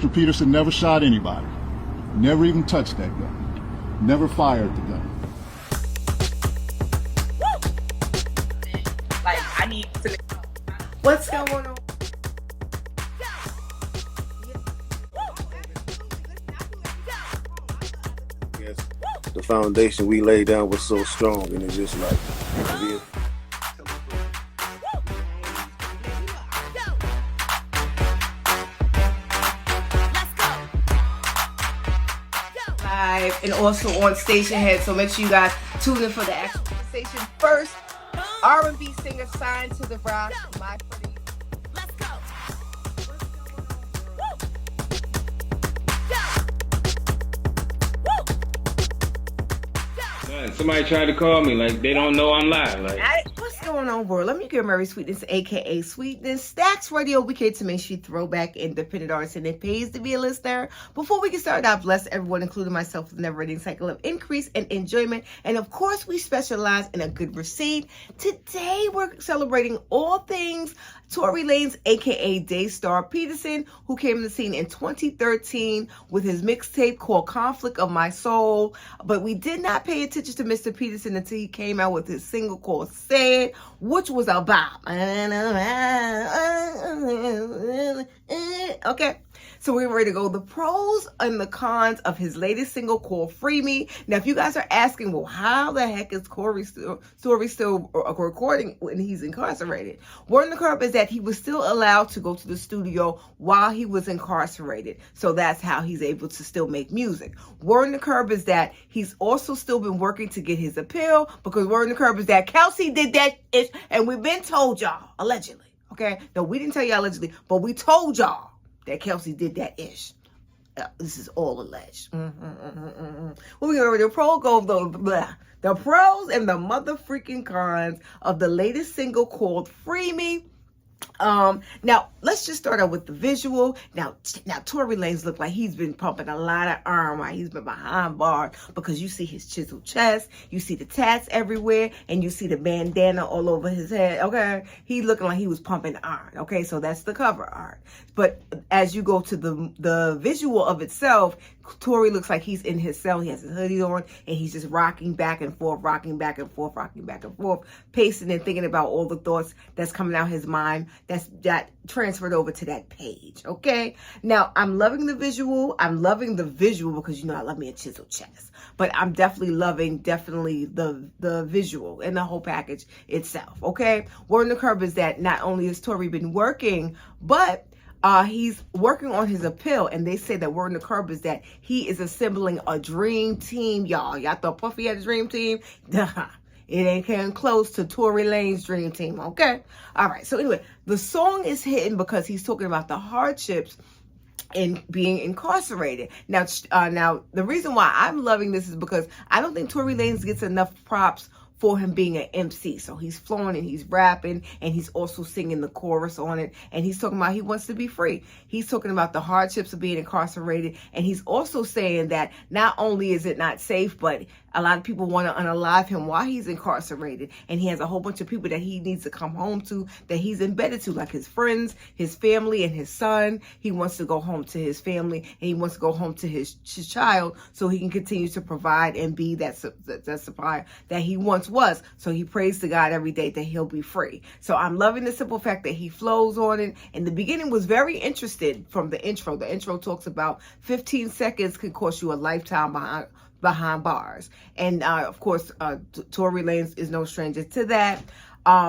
Mr. Peterson never shot anybody. Never even touched that gun. Never fired the gun. Like, I need to... What's going on? Yes, the foundation we laid down was so strong, and it's just like... Live and also on Stationhead, so make sure you guys tune in for the actual station. First, R&B singer signed to the rock, my pretty. Let's go. Somebody tried to call me, like they don't know I'm live. Like, what's going on, world? Let me give Marysweetness, aka Sweetness, Stacks Radio. We came to make sure you throwback independent artists, and it pays to be a listener. Before we get started, I bless everyone, including myself, with a never-ending cycle of increase and enjoyment. And of course, we specialize in a good receipt. Today, we're celebrating all things Tory Lanez, aka Daystar Peterson, who came to the scene in 2013 with his mixtape called Conflict of My Soul. But we did not pay attention to Mr. Peterson until he came out with his single called Say It, which was about. Okay, so we're ready to go. The pros and the cons of his latest single called Free Me. Now, if you guys are asking, well, how the heck is Tory still recording when he's incarcerated? Word on the curb is that he was still allowed to go to the studio while he was incarcerated. So that's how he's able to still make music. Word on the curb is that he's also still been working to get his appeal, because word on the curb is that Kelsey did that ish, and we've been told y'all, allegedly. Okay? No, we didn't tell y'all allegedly, but we told y'all that Kelsey did that ish. This is all alleged. Well, we already the pros and the mother freaking cons of the latest single called Free Me. Now let's just start out with the visual. Now Tory Lanez look like he's been pumping a lot of iron while he's been behind bars, because you see his chiseled chest, you see the tats everywhere, and you see the bandana all over his head. Okay, he looking like he was pumping iron. Okay, so that's the cover art. But as you go to the visual of itself, Tory looks like he's in his cell. He has his hoodie on, and he's just rocking back and forth, rocking back and forth, rocking back and forth, pacing and thinking about all the thoughts that's coming out his mind that transferred over to that page. Okay, now I'm loving the visual. I'm loving the visual because, you know, I love me a chiseled chest. But I'm definitely loving the visual and the whole package itself. Okay, word on the curb is that not only has Tory been working, but he's working on his appeal, and they say that word on the curb is that he is assembling a dream team, y'all. Y'all thought Puffy had a dream team? It ain't getting close to Tory Lanez's dream team, okay? All right, so anyway, the song is hitting because he's talking about the hardships in being incarcerated. Now, the reason why I'm loving this is because I don't think Tory Lanez gets enough props for him being an MC. So he's flowing and he's rapping, and he's also singing the chorus on it, and he's talking about he wants to be free. He's talking about the hardships of being incarcerated, and he's also saying that not only is it not safe, but a lot of people want to unalive him while he's incarcerated, and he has a whole bunch of people that he needs to come home to, that he's embedded to, like his friends, his family, and his son. He wants to go home to his family, and he wants to go home to his child, so he can continue to provide and be that supplier that he once was. So he prays to God every day that he'll be free. So I'm loving the simple fact that he flows on it. And the beginning was very interested from the intro. The intro talks about 15 seconds can cost you a lifetime behind bars. And of course, Tory Lanez is no stranger to that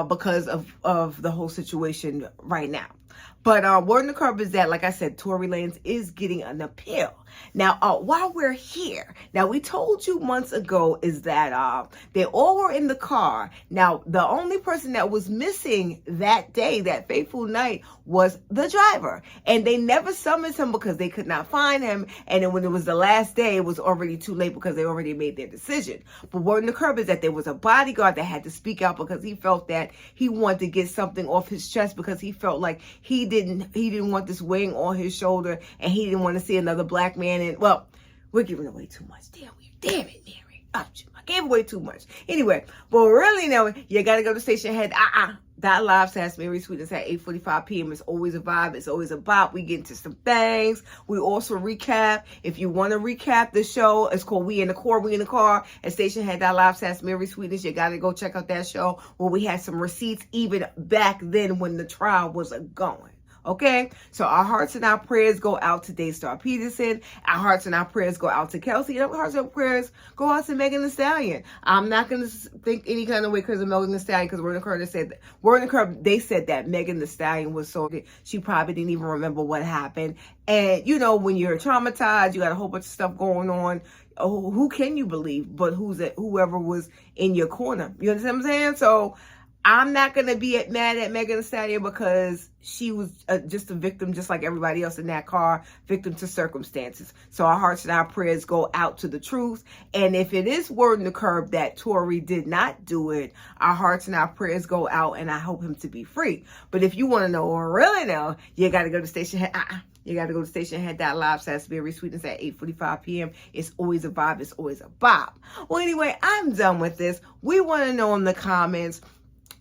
because of the whole situation right now. But word on the curb is that, like I said, Tory Lanez is getting an appeal. Now, while we're here, now we told you months ago is that they all were in the car. Now, the only person that was missing that day, that fateful night, was the driver. And they never summoned him because they could not find him. And then when it was the last day, it was already too late because they already made their decision. But word on the curb is that there was a bodyguard that had to speak out because he felt that he wanted to get something off his chest, because he felt like he didn't want this weighing on his shoulder, and he didn't want to see another black man. And well, we're giving away too much. Damn it, Mary. Ouch, I gave away too much. Anyway, but really now, you got to go to Stationhead.live / Marysweetness at 8:45 p.m. It's always a vibe. It's always a bop. We get into some things. We also recap. If you want to recap the show, it's called We in the Car at Stationhead.live / Marysweetness. You got to go check out that show where we had some receipts even back then when the trial was going. Okay, so our hearts and our prayers go out to Daystar Peterson. Our hearts and our prayers go out to Kelsey. And our hearts and prayers go out to Megan Thee Stallion. I'm not going to think any kind of way because of Megan Thee Stallion, because they said that Megan Thee Stallion was so good. She probably didn't even remember what happened. And, you know, when you're traumatized, you got a whole bunch of stuff going on. Oh, who can you believe but whoever was in your corner? You understand what I'm saying? So I'm not going to be mad at Megan Thee Stallion because she was just a victim, just like everybody else in that car, victim to circumstances. So our hearts and our prayers go out to the truth. And if it is word in the curb that Tory did not do it, our hearts and our prayers go out, and I hope him to be free. But if you want to know or really know, you got to go to Stationhead. You got to go to Stationhead.live / Marysweetness at 8:45 p.m. It's always a vibe. It's always a bop. Well, anyway, I'm done with this. We want to know in the comments,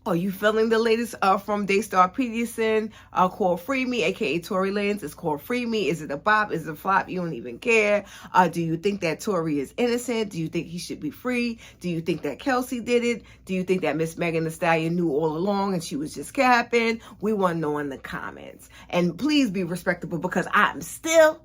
are you feeling the latest from Daystar Peterson called Free Me, aka Tory Lanez? It's called Free Me. Is it a bop? Is it a flop? You don't even care. Do you think that Tory is innocent? Do you think he should be free? Do you think that Kelsey did it? Do you think that Miss Megan Thee Stallion knew all along and she was just capping? We want to know in the comments. And please be respectable because I'm still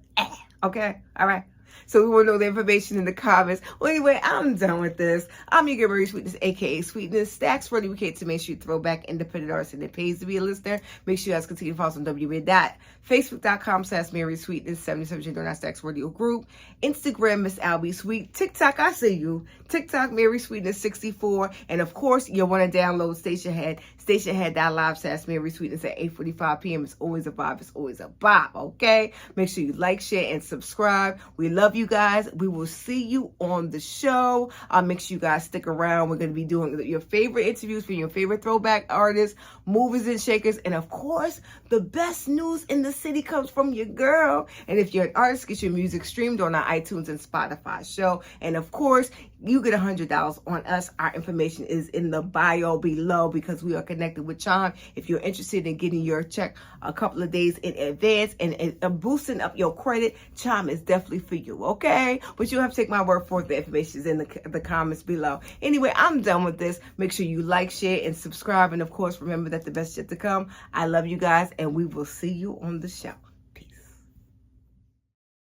okay? All right? So we want to know the information in the comments. Well, anyway, I'm done with this. I'm your girl, Marysweetness, aka Sweetness. Stacks ready. We came to make sure you throw back independent artists and it pays to be a listener. Make sure you guys continue to follow us on www.facebook.com / Marysweetness 77 Stacks Radio Group. Instagram, Miss Albie Sweet. TikTok, I see you. TikTok, Marysweetness 64. And of course, you'll want to download Stationhead. Stationhead.live / Marysweetness at 8:45 p.m. It's always a vibe. It's always a bop. Okay? Make sure you like, share, and subscribe. We love you guys. We will see you on the show. Make sure you guys stick around. We're going to be doing your favorite interviews for your favorite throwback artists, movers and shakers, and of course, the best news in the city comes from your girl. And if you're an artist, get your music streamed on our iTunes and Spotify show. And of course, you get $100 on us. Our information is in the bio below because we are connected with Chime. If you're interested in getting your check a couple of days in advance and boosting up your credit, Chime is definitely for you, okay? But you have to take my word for it. The information is in the comments below. Anyway, I'm done with this. Make sure you like, share, and subscribe. And of course, remember that the best yet to come. I love you guys, and we will see you on the show.